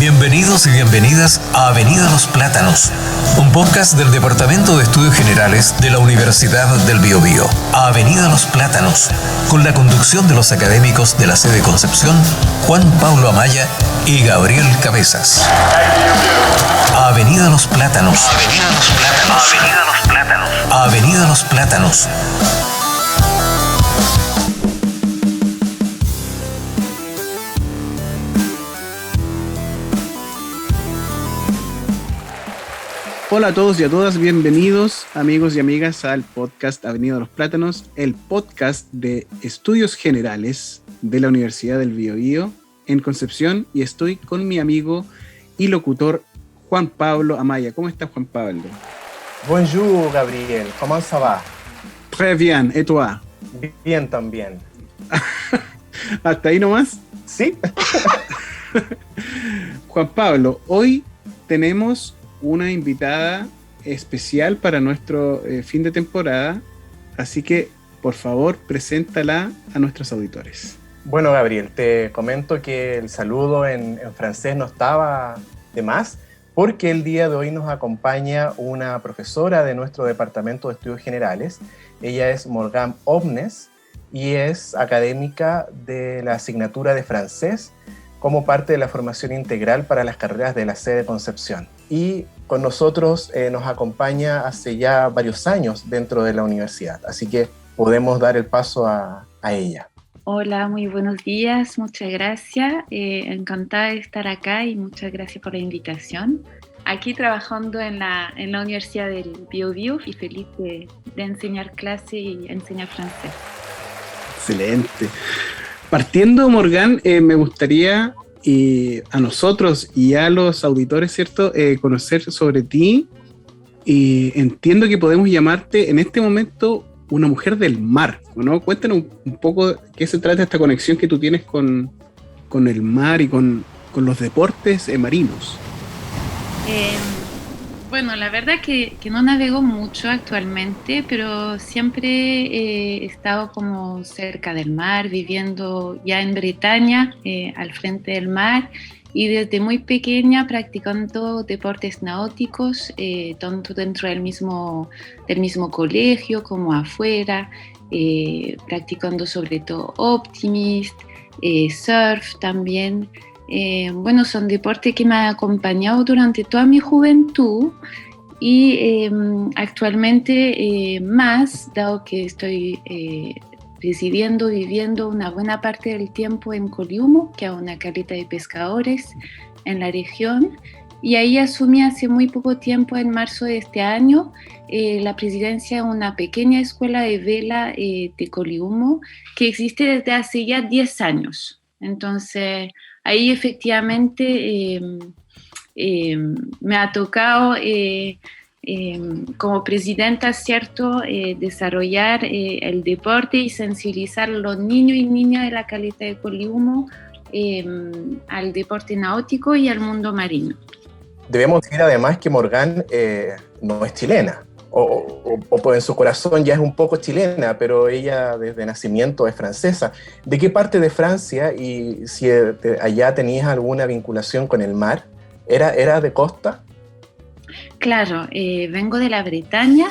Bienvenidos y bienvenidas a Avenida Los Plátanos, un podcast del Departamento de Estudios Generales de la Universidad del Biobío. Avenida Los Plátanos, con la conducción de los académicos de la sede Concepción, Juan Pablo Amaya y Gabriel Cabezas. Avenida Los Plátanos. Avenida Los Plátanos. Avenida Los Plátanos. Avenida Los Plátanos. Hola a todos y a todas, bienvenidos amigos y amigas al podcast Avenida Los Plátanos, el podcast de estudios generales de la Universidad del Biobío en Concepción, y estoy con mi amigo y locutor Juan Pablo Amaya. ¿Cómo estás, Juan Pablo? Bonjour, Gabriel. ¿Cómo ça va? Très bien, ¿et toi? Bien también. ¿Hasta ahí nomás? Sí. Juan Pablo, hoy tenemos una invitada especial para nuestro fin de temporada, así que por favor preséntala a nuestros auditores. Bueno, Gabriel, te comento que el saludo en francés no estaba de más, porque el día de hoy nos acompaña una profesora de nuestro Departamento de Estudios Generales. Ella es Morgane Omnes y es académica de la asignatura de francés como parte de la formación integral para las carreras de la sede Concepción. Y con nosotros nos acompaña hace ya varios años dentro de la universidad, así que podemos dar el paso a ella. Hola, muy buenos días, muchas gracias. Encantada de estar acá y muchas gracias por la invitación. Aquí trabajando en la Universidad del Biobío y feliz de enseñar clase y enseñar francés. Excelente. Partiendo, Morgane, me gustaría a nosotros y a los auditores, ¿cierto?, conocer sobre ti. Y entiendo que podemos llamarte en este momento una mujer del mar, ¿no? Cuéntanos un poco qué se trata esta conexión que tú tienes con el mar y con los deportes marinos. Bueno, la verdad que no navego mucho actualmente, pero siempre he estado como cerca del mar, viviendo ya en Bretaña, al frente del mar, y desde muy pequeña practicando deportes náuticos, tanto dentro del mismo colegio como afuera, practicando sobre todo optimist, surf también. Bueno, son deportes que me han acompañado durante toda mi juventud y actualmente más, dado que estoy viviendo una buena parte del tiempo en Coliumo, que es una caleta de pescadores en la región, y ahí asumí hace muy poco tiempo, en marzo de este año, la presidencia de una pequeña escuela de vela de Coliumo que existe desde hace ya 10 años. Entonces, ahí efectivamente me ha tocado como presidenta, ¿cierto?, desarrollar el deporte y sensibilizar a los niños y niñas de la caleta de Coliumo al deporte náutico y al mundo marino. Debemos decir además que Morgane no es chilena, o en su corazón ya es un poco chilena, pero ella desde nacimiento es francesa. ¿De qué parte de Francia, y si allá tenías alguna vinculación con el mar? ¿Era de costa? Claro, vengo de la Bretaña.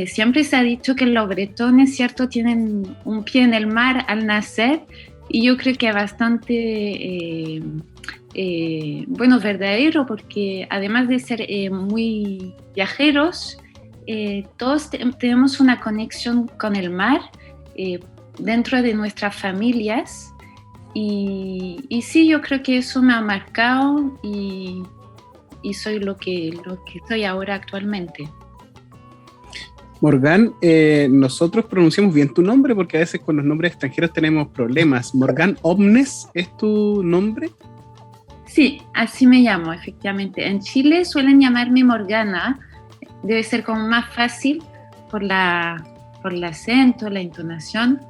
Siempre se ha dicho que los bretones, ¿cierto?, tienen un pie en el mar al nacer, y yo creo que es bastante bueno, verdadero, porque además de ser muy viajeros, todos tenemos una conexión con el mar dentro de nuestras familias, y sí, yo creo que eso me ha marcado y soy lo que soy ahora actualmente. Morgane, nosotros pronunciamos bien tu nombre porque a veces con los nombres extranjeros tenemos problemas. ¿Morgane Omnes es tu nombre? Sí, así me llamo, efectivamente. En Chile suelen llamarme Morgana, debe ser como más fácil por el acento, la entonación,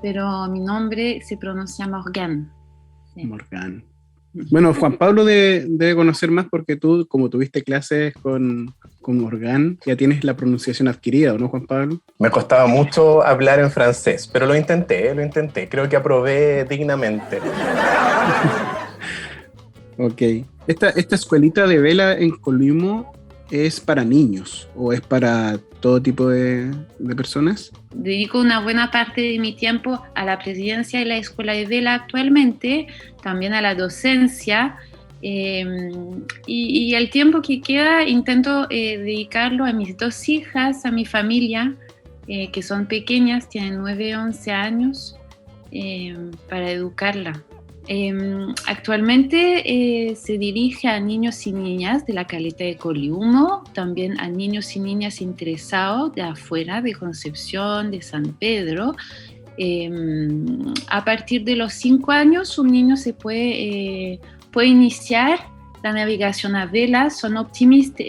pero mi nombre se pronuncia Morgane. Sí. Morgane. Bueno, Juan Pablo debe conocer más porque tú, como tuviste clases con Morgane, ya tienes la pronunciación adquirida, ¿o no, Juan Pablo? Me costaba mucho hablar en francés, pero lo intenté. Creo que aprobé dignamente. Ok. ¿Esta escuelita de vela en Colima es para niños o es para todo tipo de personas? Dedico una buena parte de mi tiempo a la presidencia de la escuela de vela actualmente, también a la docencia, y el tiempo que queda intento dedicarlo a mis 2 hijas, a mi familia, que son pequeñas, tienen 9 y 11 años, para educarla. Actualmente se dirige a niños y niñas de la Caleta de Coliumo, también a niños y niñas interesados de afuera, de Concepción, de San Pedro. A partir de los 5 años un niño se puede iniciar la navegación a vela. Son Optimist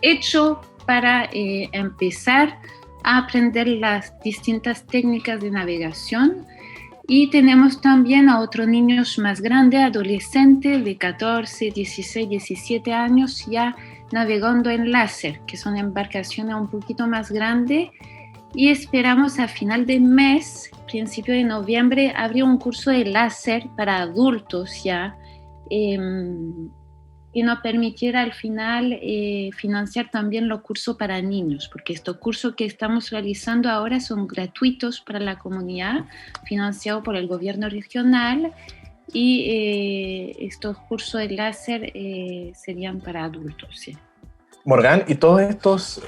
hecho para empezar a aprender las distintas técnicas de navegación. Y tenemos también a otros niños más grandes, adolescentes de 14, 16, 17 años, ya navegando en láser, que son embarcaciones un poquito más grandes. Y esperamos a final de mes, principio de noviembre, abrir un curso de láser para adultos ya, que nos permitiera al final financiar también los cursos para niños, porque estos cursos que estamos realizando ahora son gratuitos para la comunidad, financiados por el gobierno regional, y estos cursos de láser serían para adultos. Sí. Morgan, y todos estos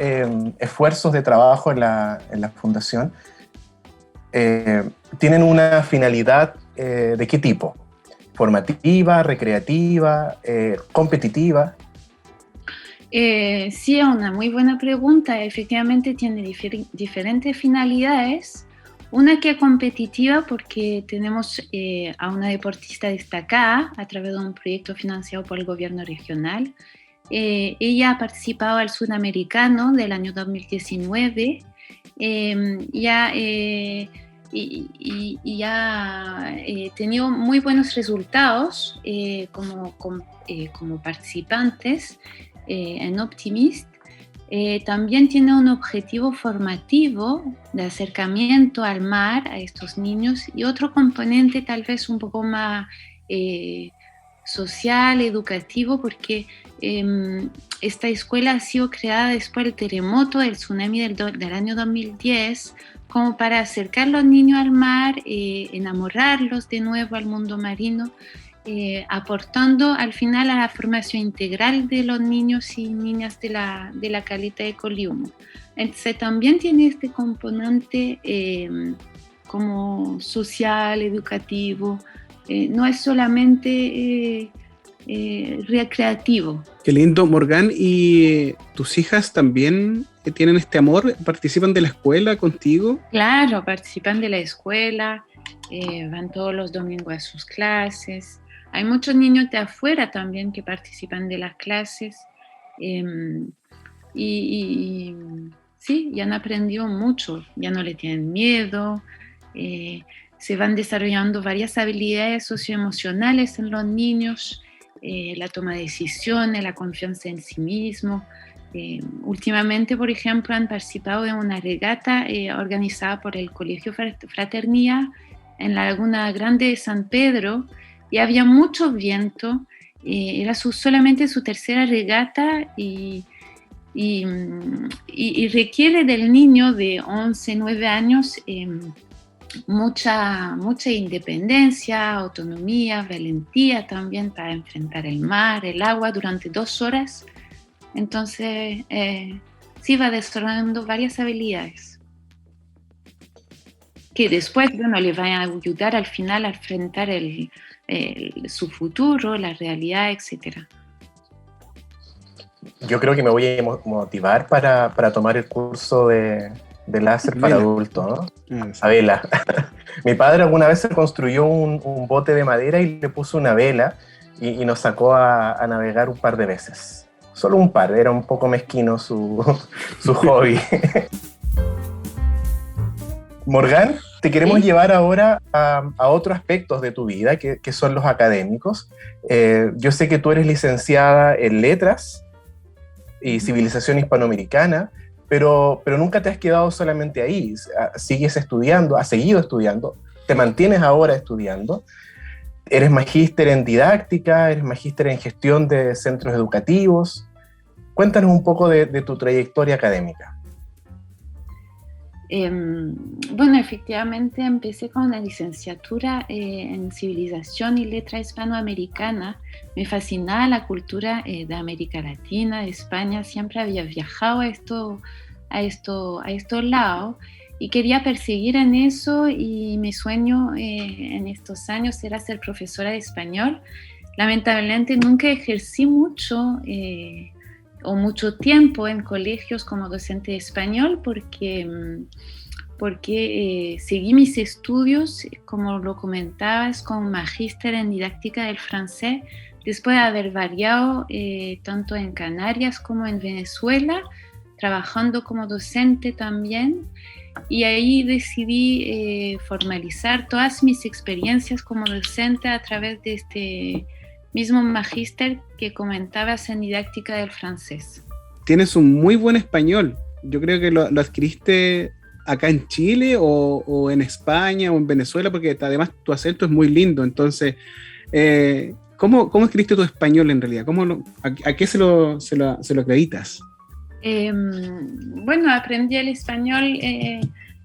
esfuerzos de trabajo en la fundación tienen una finalidad ¿de qué tipo? ¿Formativa, recreativa, competitiva? Sí, es una muy buena pregunta. Efectivamente tiene diferentes finalidades. Una que es competitiva porque tenemos a una deportista destacada a través de un proyecto financiado por el gobierno regional. Ella ha participado al Sudamericano del año 2019. Y ha tenido muy buenos resultados como participantes en Optimist. También tiene un objetivo formativo de acercamiento al mar a estos niños, y otro componente tal vez un poco más social, educativo, porque esta escuela ha sido creada después del terremoto, del tsunami del año 2010, como para acercar a los niños al mar, enamorarlos de nuevo al mundo marino, aportando al final a la formación integral de los niños y niñas de la Caleta de Coliumo. Entonces también tiene este componente como social, educativo, no es solamente recreativo. Qué lindo, Morgan. ¿Y tus hijas también tienen este amor? ¿Participan de la escuela contigo? Claro, participan de la escuela, van todos los domingos a sus clases. Hay muchos niños de afuera también que participan de las clases, y sí, ya han aprendido mucho, ya no le tienen miedo. Se van desarrollando varias habilidades socioemocionales en los niños, la toma de decisiones, la confianza en sí mismo. Últimamente, por ejemplo, han participado en una regata organizada por el Colegio Fraternidad en la Laguna Grande de San Pedro, y había mucho viento. Era solamente su tercera regata, y requiere del niño de 11, 9 años mucha independencia, autonomía, valentía también para enfrentar el mar, el agua durante 2 horas. Entonces, sí va desarrollando varias habilidades que después, le van a ayudar al final a enfrentar su futuro, la realidad, etc. Yo creo que me voy a motivar para tomar el curso de láser para adultos, ¿no? A vela. Mi padre alguna vez se construyó un bote de madera y le puso una vela y nos sacó a navegar un par de veces. Solo un par, era un poco mezquino su hobby. Morgan, te queremos llevar ahora a otros aspectos de tu vida, que son los académicos. Yo sé que tú eres licenciada en Letras y Civilización Hispanoamericana, pero nunca te has quedado solamente ahí. Sigues estudiando, has seguido estudiando, te mantienes ahora estudiando. Eres magíster en didáctica, eres magíster en gestión de centros educativos. Cuéntanos un poco de tu trayectoria académica. Bueno, efectivamente empecé con una licenciatura en Civilización y Letra Hispanoamericana. Me fascinaba la cultura de América Latina, de España. Siempre había viajado a estos lados y quería perseguir en eso, y mi sueño en estos años era ser profesora de español. Lamentablemente nunca ejercí mucho o mucho tiempo en colegios como docente de español porque seguí mis estudios, como lo comentabas, con magíster en didáctica del francés, después de haber variado tanto en Canarias como en Venezuela, trabajando como docente también, y ahí decidí formalizar todas mis experiencias como docente a través de este mismo magíster que comentabas en didáctica del francés. Tienes un muy buen español. Yo creo que lo adquiriste acá en Chile o en España o en Venezuela, porque además tu acento es muy lindo. Entonces, ¿cómo adquiriste tu español en realidad? ¿A qué se lo acreditas? Bueno, aprendí el español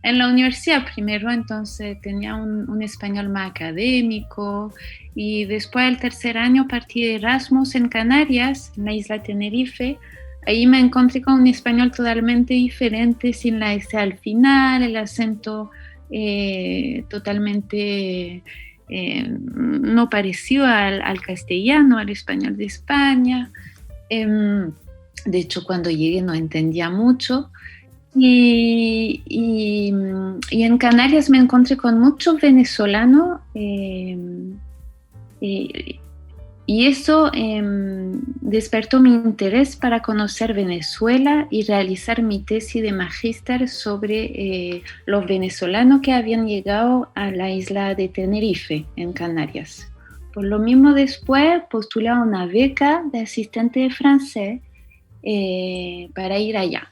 en la universidad primero, entonces tenía un español más académico, y después del tercer año partí de Erasmus en Canarias, en la isla Tenerife. Ahí me encontré con un español totalmente diferente, sin la S al final, el acento totalmente no parecido al castellano, al español de España. De hecho, cuando llegué no entendía mucho. Y en Canarias me encontré con muchos venezolanos, y eso despertó mi interés para conocer Venezuela y realizar mi tesis de magíster sobre los venezolanos que habían llegado a la isla de Tenerife, en Canarias. Por lo mismo, después postulé a una beca de asistente de francés para ir allá.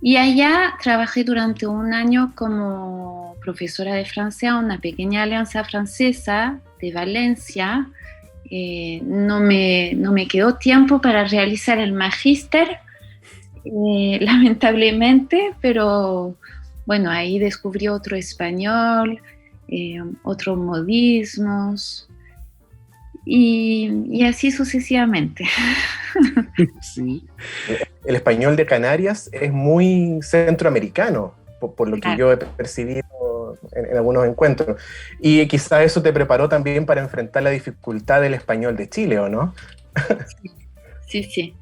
Y allá trabajé durante un año como profesora de francés en una pequeña alianza francesa de Valencia. No me quedó tiempo para realizar el magíster, lamentablemente, pero bueno, ahí descubrí otro español, otros modismos, y así sucesivamente. Sí. El español de Canarias es muy centroamericano, por lo que yo he percibido en algunos encuentros. Y quizá eso te preparó también para enfrentar la dificultad del español de Chile, ¿o no? Sí.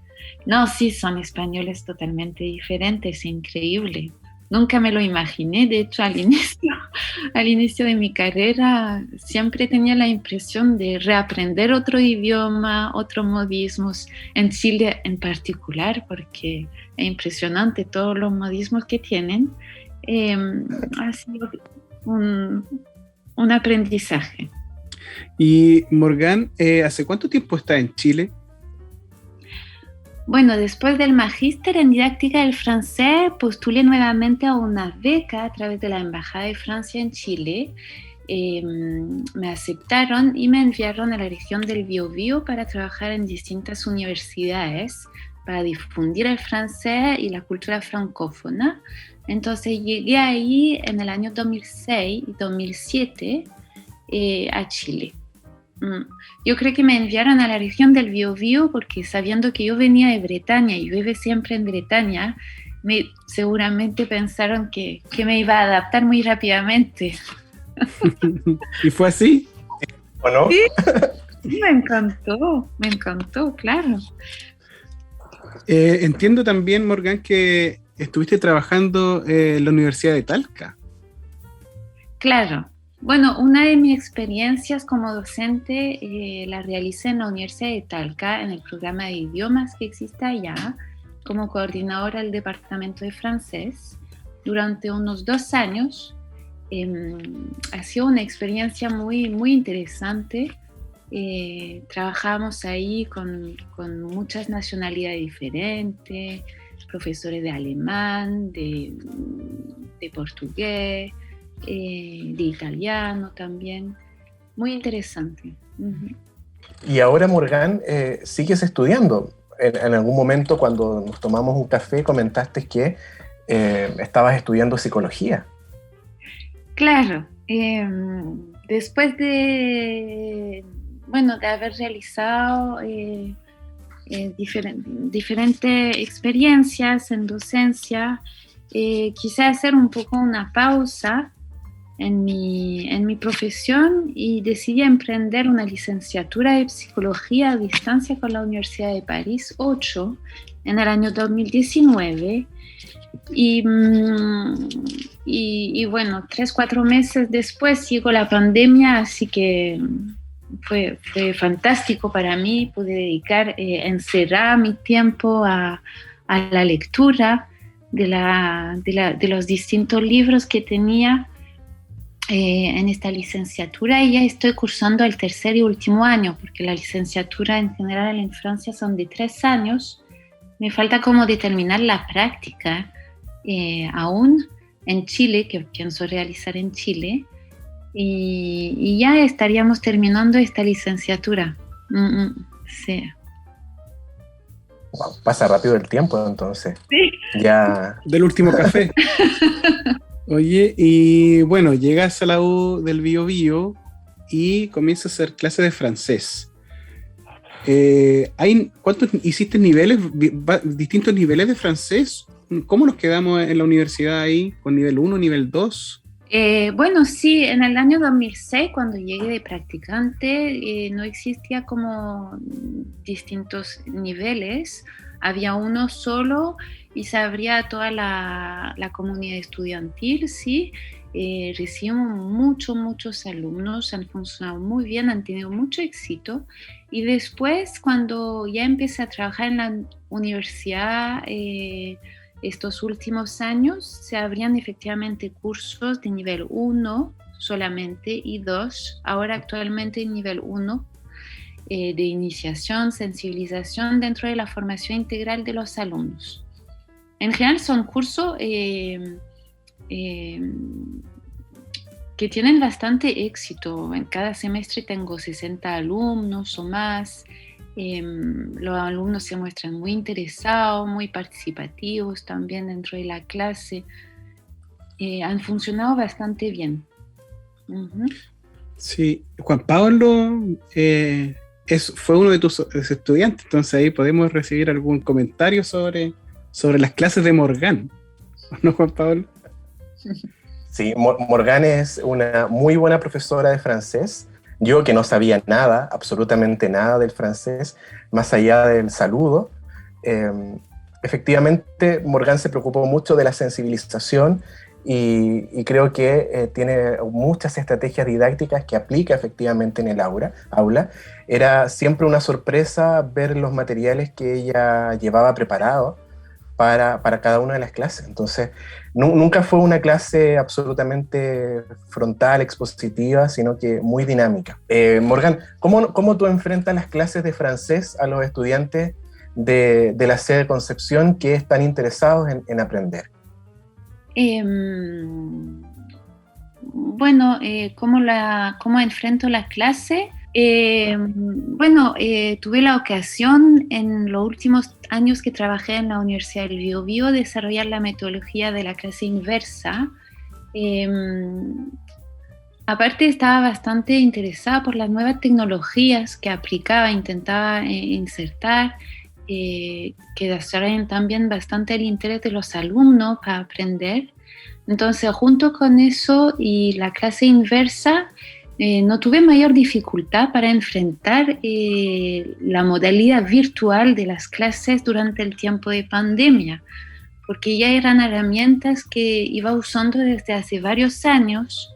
No, sí, son españoles totalmente diferentes, increíble. Nunca me lo imaginé. De hecho, al inicio de mi carrera siempre tenía la impresión de reaprender otro idioma, otros modismos, en Chile en particular, porque es impresionante todos los modismos que tienen. Ha sido un aprendizaje. Y Morgan, ¿hace cuánto tiempo estás en Chile? Bueno, después del magíster en didáctica del francés, postulé nuevamente a una beca a través de la Embajada de Francia en Chile. Me aceptaron y me enviaron a la región del Biobío para trabajar en distintas universidades para difundir el francés y la cultura francófona. Entonces llegué ahí en el año 2006 y 2007 a Chile. Yo creo que me enviaron a la región del Biobío porque, sabiendo que yo venía de Bretaña y vive siempre en Bretaña, seguramente pensaron que me iba a adaptar muy rápidamente. ¿Y fue así? ¿O no? Sí, me encantó, claro. Entiendo también, Morgan, que estuviste trabajando en la Universidad de Talca. Claro. Bueno, una de mis experiencias como docente la realicé en la Universidad de Talca, en el programa de idiomas que existe allá, como coordinadora del departamento de francés, durante unos 2 años. Ha sido una experiencia muy, muy interesante. Trabajamos ahí con muchas nacionalidades diferentes, profesores de alemán, de portugués, de italiano también. muy interesante. Uh-huh. Y ahora, Morgán, sigues estudiando. En algún momento, cuando nos tomamos un café, comentaste que estabas estudiando psicología. Claro. Después de haber realizado diferentes experiencias en docencia, quise hacer un poco una pausa en mi profesión y decidí emprender una licenciatura de psicología a distancia con la Universidad de París 8 en el año 2019. Y 3-4 meses después llegó la pandemia, así que fue fantástico para mí. Pude dedicar, encerrar mi tiempo a la lectura de los distintos libros que tenía en esta licenciatura, y ya estoy cursando el tercer y último año, porque la licenciatura en general en Francia son de 3 años. Me falta como determinar la práctica aún en Chile, que pienso realizar en Chile, y ya estaríamos terminando esta licenciatura. Sí. Wow, pasa rápido el tiempo, entonces. Sí. Ya. Del último café. Oye, y bueno, llegas a la U del Biobío y comienzas a hacer clases de francés. ¿Cuántos hiciste niveles, distintos niveles de francés? ¿Cómo nos quedamos en la universidad ahí? ¿Con nivel 1, nivel 2? Sí, en el año 2006, cuando llegué de practicante, no existía como distintos niveles, había uno solo y se abría a toda la comunidad estudiantil, sí. Recibimos muchos alumnos, han funcionado muy bien, han tenido mucho éxito, y después cuando ya empecé a trabajar en la universidad, estos últimos años se abrían efectivamente cursos de nivel 1 solamente y 2, ahora actualmente nivel 1, de iniciación, sensibilización dentro de la formación integral de los alumnos. En general son cursos que tienen bastante éxito. En cada semestre tengo 60 alumnos o más. Los alumnos se muestran muy interesados, muy participativos también dentro de la clase. Han funcionado bastante bien. Uh-huh. Sí, Juan Pablo fue uno de tus estudiantes, entonces ahí podemos recibir algún comentario sobre las clases de Morgán, ¿no, Juan Pablo? Sí, Morgán es una muy buena profesora de francés. Yo, que no sabía nada, absolutamente nada del francés, más allá del saludo, efectivamente Morgán se preocupó mucho de la sensibilización y creo que tiene muchas estrategias didácticas que aplica efectivamente en el aula. Era siempre una sorpresa ver los materiales que ella llevaba preparados para cada una de las clases. Entonces, nunca fue una clase absolutamente frontal, expositiva, sino que muy dinámica. Morgán, ¿cómo tú enfrentas las clases de francés a los estudiantes de la sede de Concepción que están interesados en aprender? ¿Cómo enfrento la clase? Tuve la ocasión en los últimos años que trabajé en la Universidad del Biobío desarrollar la metodología de la clase inversa. Aparte estaba bastante interesada por las nuevas tecnologías que aplicaba, intentaba insertar, que desarrollen también bastante el interés de los alumnos para aprender. Entonces, junto con eso y la clase inversa, no tuve mayor dificultad para enfrentar la modalidad virtual de las clases durante el tiempo de pandemia, porque ya eran herramientas que iba usando desde hace varios años.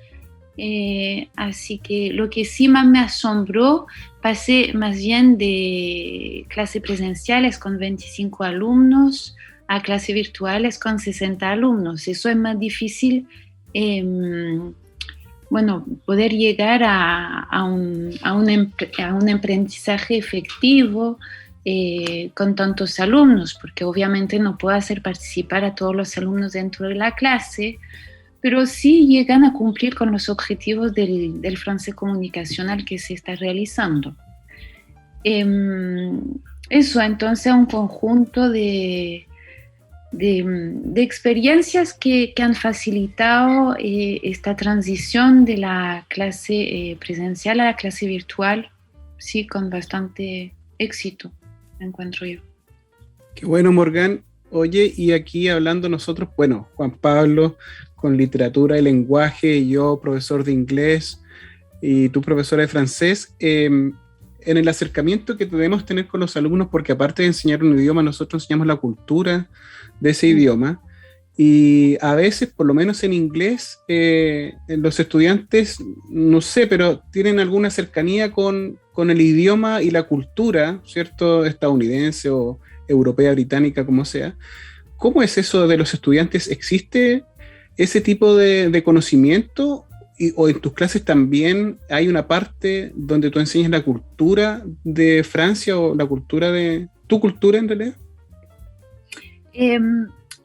Así que lo que sí más me asombró, pasé más bien de clases presenciales con 25 alumnos a clases virtuales con 60 alumnos. Eso es más difícil, poder llegar a un aprendizaje efectivo con tantos alumnos, porque obviamente no puedo hacer participar a todos los alumnos dentro de la clase, pero sí llegan a cumplir con los objetivos del francés comunicacional que se está realizando. Eso, entonces, un conjunto de experiencias que han facilitado esta transición de la clase presencial a la clase virtual, sí, con bastante éxito, encuentro yo. Qué bueno, Morgan. Oye, y aquí hablando nosotros, bueno, Juan Pablo con literatura y lenguaje, yo profesor de inglés y tú profesora de francés, en el acercamiento que debemos tener con los alumnos, porque aparte de enseñar un idioma, nosotros enseñamos la cultura de ese idioma, y a veces, por lo menos en inglés, los estudiantes, no sé, pero tienen alguna cercanía con el idioma y la cultura, ¿cierto? Estadounidense o europea, británica, como sea. ¿Cómo es eso de los estudiantes? ¿Existe ese tipo de conocimiento? ¿O en tus clases también hay una parte donde tú enseñas la cultura de Francia o la cultura de tu cultura en realidad?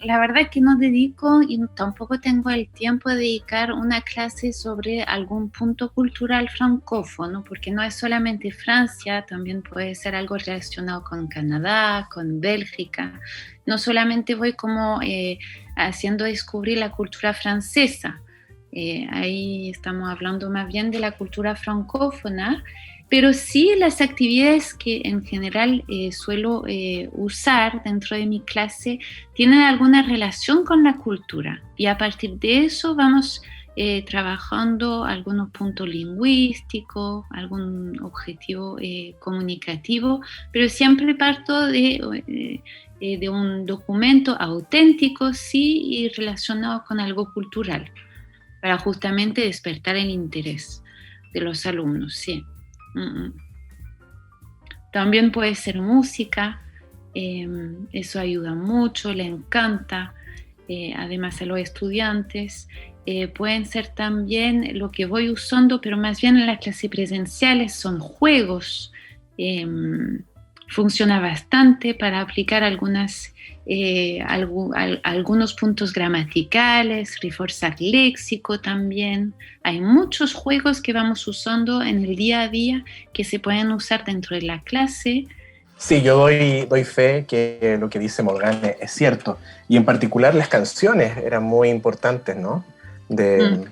La verdad es que no dedico y tampoco tengo el tiempo de dedicar una clase sobre algún punto cultural francófono, porque no es solamente Francia, también puede ser algo relacionado con Canadá, con Bélgica. No solamente voy como haciendo descubrir la cultura francesa, ahí estamos hablando más bien de la cultura francófona, pero sí las actividades que en general suelo usar dentro de mi clase tienen alguna relación con la cultura, y a partir de eso vamos trabajando algunos puntos lingüísticos, algún objetivo comunicativo, pero siempre parto de un documento auténtico, sí, y relacionado con algo cultural, para justamente despertar el interés de los alumnos, sí. También puede ser música, eso ayuda mucho, le encanta, además a los estudiantes. Pueden ser también lo que voy usando, pero más bien en las clases presenciales son juegos. Funciona bastante para aplicar algunos puntos gramaticales, reforzar léxico también. Hay muchos juegos que vamos usando en el día a día que se pueden usar dentro de la clase. Sí, yo doy fe que lo que dice Morgan es cierto. Y en particular las canciones eran muy importantes, ¿no? De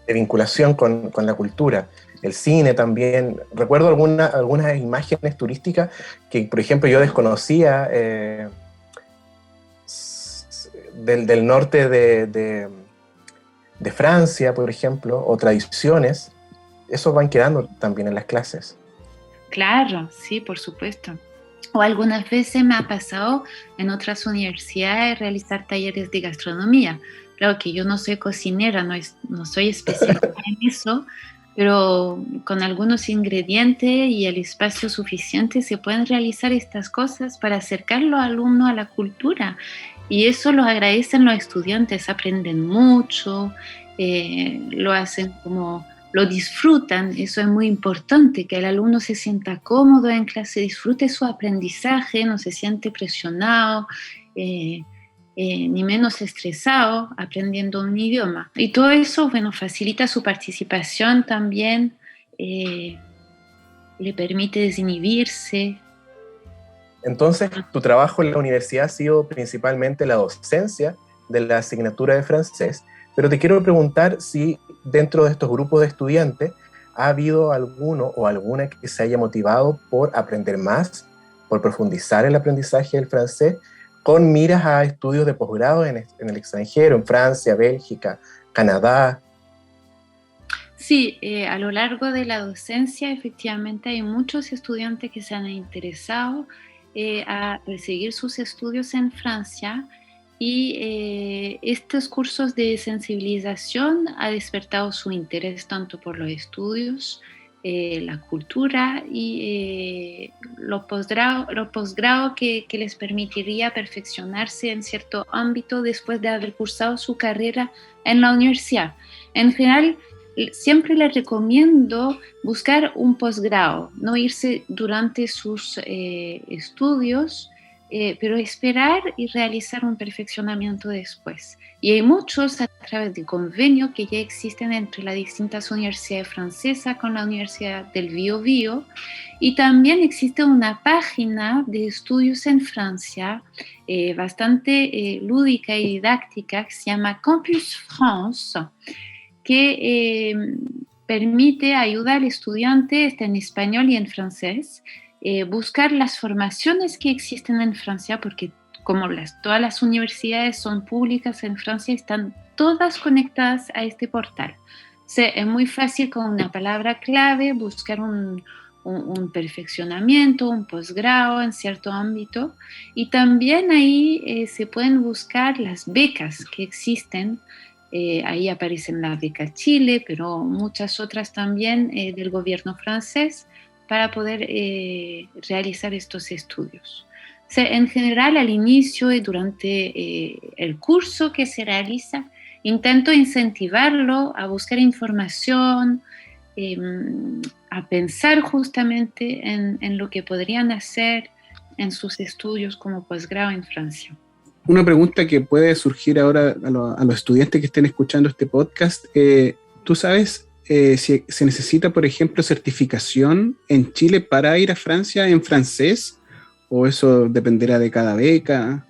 vinculación con la cultura. El cine también. Recuerdo algunas imágenes turísticas que, por ejemplo, yo desconocía del norte de Francia, por ejemplo, o tradiciones. Esos van quedando también en las clases. Claro, sí, por supuesto. O algunas veces me ha pasado en otras universidades realizar talleres de gastronomía. Claro que yo no soy cocinera, no soy especialista en eso, pero con algunos ingredientes y el espacio suficiente se pueden realizar estas cosas para acercar a los alumnos a la cultura. Y eso lo agradecen los estudiantes, aprenden mucho, lo hacen como... lo disfrutan. Eso es muy importante, que el alumno se sienta cómodo en clase, disfrute su aprendizaje, no se siente presionado, ni menos estresado aprendiendo un idioma. Y todo eso, bueno, facilita su participación también, le permite desinhibirse. Entonces, tu trabajo en la universidad ha sido principalmente la docencia de la asignatura de francés, pero te quiero preguntar si dentro de estos grupos de estudiantes ha habido alguno o alguna que se haya motivado por aprender más, por profundizar el aprendizaje del francés, con miras a estudios de posgrado en el extranjero, en Francia, Bélgica, Canadá. Sí, a lo largo de la docencia efectivamente hay muchos estudiantes que se han interesado a seguir sus estudios en Francia, y estos cursos de sensibilización ha despertado su interés tanto por los estudios, la cultura y los posgrados que les permitiría perfeccionarse en cierto ámbito después de haber cursado su carrera en la universidad. En general, siempre les recomiendo buscar un posgrado, no irse durante sus estudios pero esperar y realizar un perfeccionamiento después. Y hay muchos a través de convenios que ya existen entre las distintas universidades francesas con la Universidad del Biobío, y también existe una página de estudios en Francia bastante lúdica y didáctica que se llama Campus France, que permite ayudar al estudiante, está en español y en francés, buscar las formaciones que existen en Francia, porque como todas las universidades son públicas en Francia, están todas conectadas a este portal. O sea, es muy fácil con una palabra clave buscar un perfeccionamiento, un posgrado en cierto ámbito, y también ahí se pueden buscar las becas que existen. Ahí aparecen la beca Chile, pero muchas otras también del gobierno francés, para poder realizar estos estudios. O sea, en general, al inicio y durante el curso que se realiza, intento incentivarlo a buscar información, a pensar justamente en lo que podrían hacer en sus estudios como posgrado en Francia. Una pregunta que puede surgir ahora a los estudiantes que estén escuchando este podcast, ¿tú sabes si se necesita, por ejemplo, certificación en Chile para ir a Francia en francés? ¿O eso dependerá de cada beca?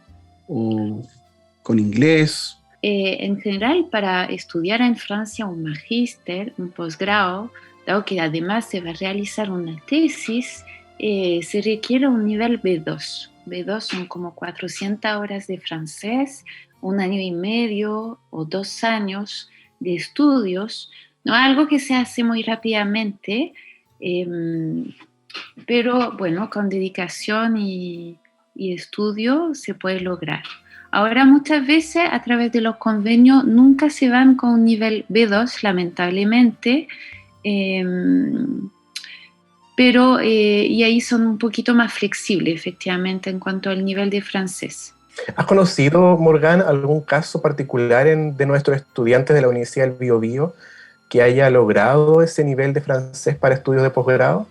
¿O con inglés? En general, para estudiar en Francia un magíster, un posgrado, dado que además se va a realizar una tesis, se requiere un nivel B2. B2 son como 400 horas de francés, 1 año y medio o 2 años de estudios, no algo que se hace muy rápidamente, pero bueno, con dedicación y estudio se puede lograr. Ahora muchas veces a través de los convenios nunca se van con un nivel B2, lamentablemente, pero y ahí son un poquito más flexibles efectivamente en cuanto al nivel de francés. ¿Has conocido, Morgan, algún caso particular de nuestros estudiantes de la Universidad del Biobío que haya logrado ese nivel de francés para estudios de posgrado?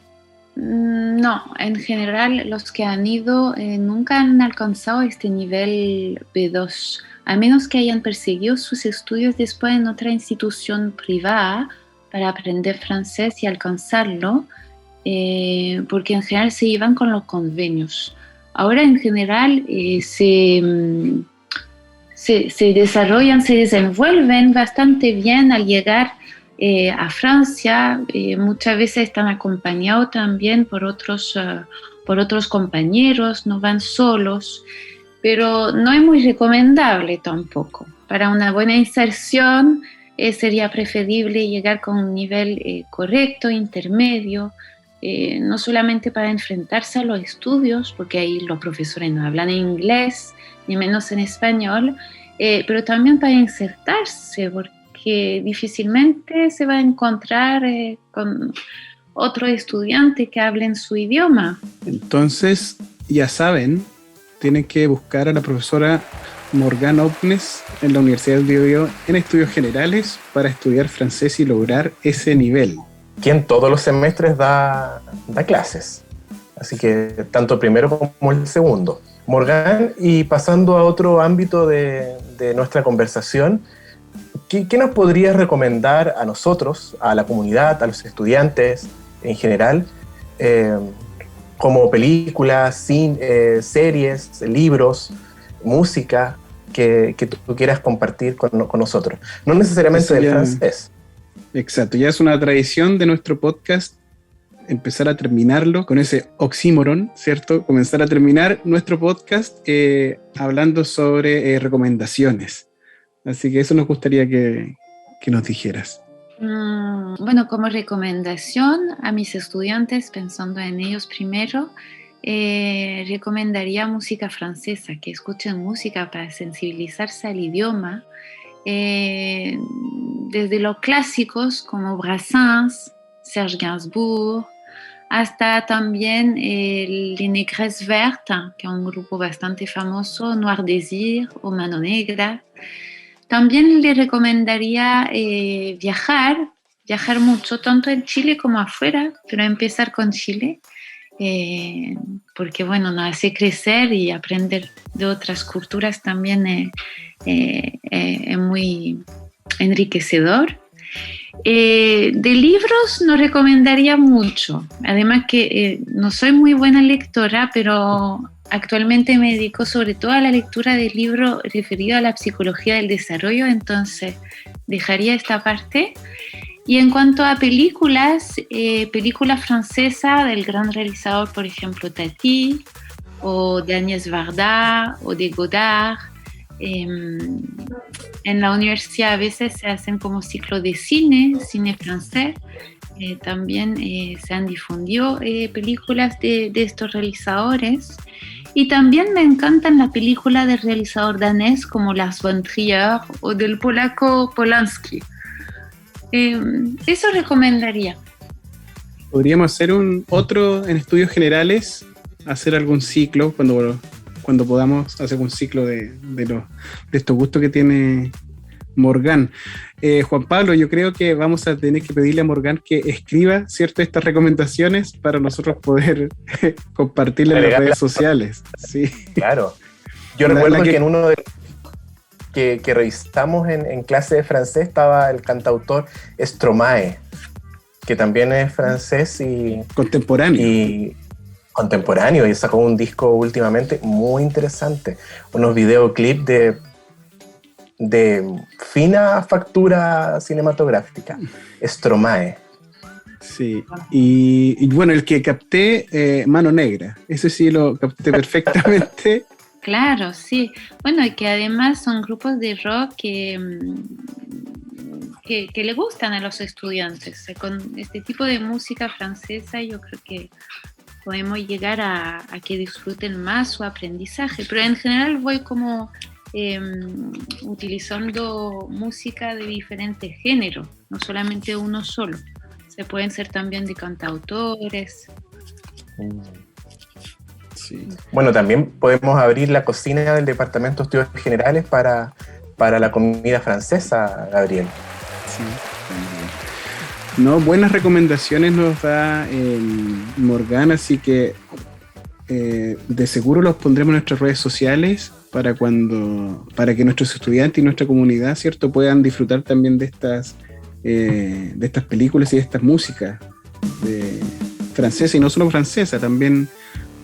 No, en general los que han ido nunca han alcanzado este nivel B2, a menos que hayan perseguido sus estudios después en otra institución privada para aprender francés y alcanzarlo, porque en general se iban con los convenios. Ahora en general se desarrollan, se desenvuelven bastante bien al llegar a Francia. Muchas veces están acompañados también por otros compañeros, no van solos, pero no es muy recomendable tampoco. Para una buena inserción sería preferible llegar con un nivel correcto, intermedio, no solamente para enfrentarse a los estudios, porque ahí los profesores no hablan en inglés, ni menos en español, pero también para insertarse, porque difícilmente se va a encontrar con otro estudiante que hable en su idioma. Entonces, ya saben, tienen que buscar a la profesora Morgan Opnes en la Universidad del Biobío en estudios generales para estudiar francés y lograr ese nivel. Quien todos los semestres da clases, así que tanto el primero como el segundo. Morgan, y pasando a otro ámbito de nuestra conversación, ¿qué nos podrías recomendar a nosotros, a la comunidad, a los estudiantes en general, como películas, series, libros, música que tú quieras compartir con nosotros? No necesariamente del francés. Exacto, ya es una tradición de nuestro podcast empezar a terminarlo con ese oxímoron, ¿cierto? Comenzar a terminar nuestro podcast hablando sobre recomendaciones. Así que eso nos gustaría que nos dijeras. Bueno, como recomendación a mis estudiantes, pensando en ellos primero, recomendaría música francesa, que escuchen música para sensibilizarse al idioma, desde los clásicos como Brassens, Serge Gainsbourg, hasta también Les Négresses Vertes, que es un grupo bastante famoso, Noir Désir o Mano Negra. También les recomendaría viajar mucho, tanto en Chile como afuera, pero empezar con Chile. porque bueno, nos hace crecer y aprender de otras culturas también es muy enriquecedor. De libros no recomendaría mucho, además que no soy muy buena lectora, pero actualmente me dedico sobre todo a la lectura de libros referidos a la psicología del desarrollo, entonces dejaría esta parte. Y en cuanto a películas, películas francesas del gran realizador, por ejemplo, Tati, o de Agnès Varda, o de Godard. En la universidad a veces se hacen como ciclos de cine francés. También se han difundido películas de estos realizadores. Y también me encantan las películas del realizador danés como Lars von Trier o del polaco Polanski. Eso recomendaría. Podríamos hacer otro en estudios generales, hacer algún ciclo cuando podamos hacer un ciclo de estos gustos que tiene Morgán. Juan Pablo, yo creo que vamos a tener que pedirle a Morgán que escriba, ¿cierto?, estas recomendaciones para nosotros poder compartirlas en las redes sociales. Sí. Claro. Yo recuerdo que en uno de que revisamos en clase de francés estaba el cantautor Stromae, que también es francés y contemporáneo, y sacó un disco últimamente muy interesante, unos videoclips de fina factura cinematográfica. Stromae. Sí, y bueno, el que capté, Mano Negra, ese sí lo capté perfectamente. Claro, sí. Bueno, y que además son grupos de rock que le gustan a los estudiantes. Con este tipo de música francesa yo creo que podemos llegar a que disfruten más su aprendizaje. Pero en general voy como utilizando música de diferentes géneros, no solamente uno solo. Se pueden ser también de cantautores. Sí. Bueno, también podemos abrir la cocina del Departamento de Estudios Generales para la comida francesa, Gabriel. Sí, también. No, buenas recomendaciones nos da Morgán, así que de seguro los pondremos en nuestras redes sociales para que nuestros estudiantes y nuestra comunidad, ¿cierto?, puedan disfrutar también de estas películas y de estas músicas francesas, y no solo francesas, también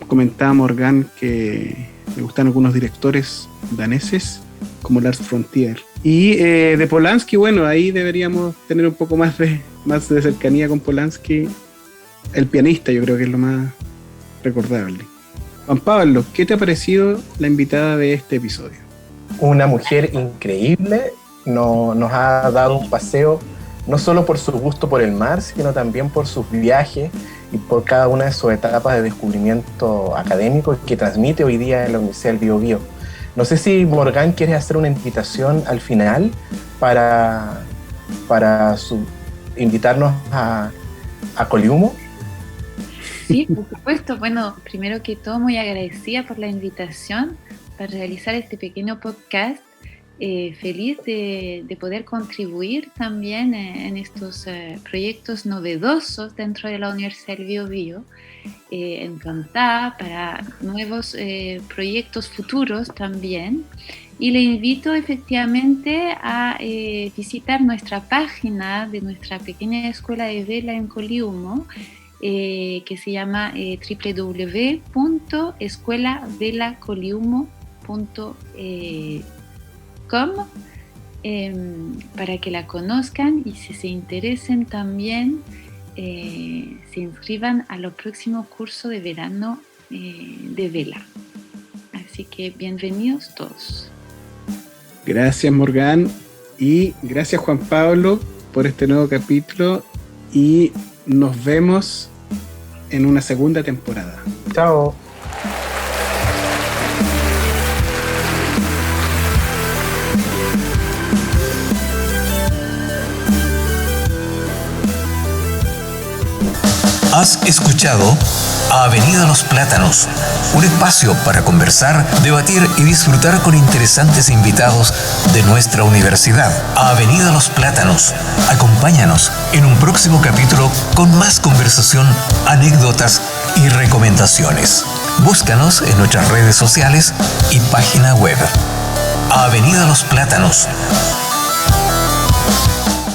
comentaba Morgán que me gustan algunos directores daneses como Lars von Trier. Y de Polanski, bueno, ahí deberíamos tener un poco más de cercanía con Polanski. El pianista, yo creo que es lo más recordable. Juan Pablo, ¿qué te ha parecido la invitada de este episodio? Una mujer increíble, nos ha dado un paseo no solo por su gusto por el mar, sino también por sus viajes y por cada una de sus etapas de descubrimiento académico que transmite hoy día en la Universidad del Biobío. No sé si Morgán quiere hacer una invitación al final para invitarnos a Coliumo. Sí, por supuesto. Bueno, primero que todo, muy agradecida por la invitación para realizar este pequeño podcast. Feliz de poder contribuir también en estos proyectos novedosos dentro de la Universidad del Biobío. Encantada para nuevos proyectos futuros también. Y le invito efectivamente a visitar nuestra página de nuestra pequeña escuela de vela en Coliumo, que se llama www.escuelavelacoliumo.com, para que la conozcan y si se interesen también se inscriban a los próximos cursos de verano de vela. Así que bienvenidos todos. Gracias, Morgán, y gracias, Juan Pablo, por este nuevo capítulo, y nos vemos en una segunda temporada. Chao. Has escuchado Avenida Los Plátanos, un espacio para conversar, debatir y disfrutar con interesantes invitados de nuestra universidad. Avenida Los Plátanos. Acompáñanos en un próximo capítulo con más conversación, anécdotas y recomendaciones. Búscanos en nuestras redes sociales y página web. Avenida Los Plátanos,